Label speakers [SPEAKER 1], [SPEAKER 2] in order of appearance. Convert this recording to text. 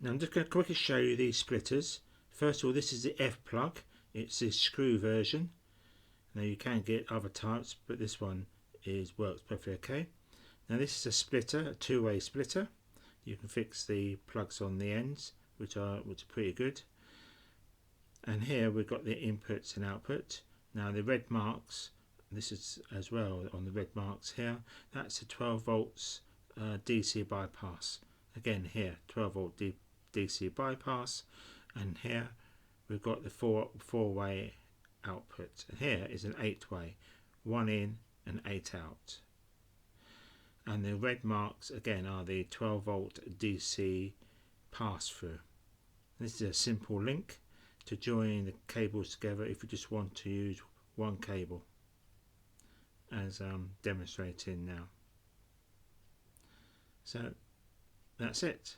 [SPEAKER 1] Now I'm just going to quickly show you these splitters. First of all, this is the F plug. It's the screw version. Now you can get other types, but this one works perfectly okay. Now this is a splitter, a two-way splitter. You can fix the plugs on the ends, which are pretty good. And here we've got the inputs and output. Now the red marks, this is as well on the red marks here, that's a 12 volts DC bypass. Again here, 12 volt DC bypass, and here we've got the four-way output. And here is an 8-way, 1 in and 8 out. And the red marks again are the 12 volt DC pass through. This is a simple link to join the cables together if you just want to use one cable, as I'm demonstrating now. So that's it.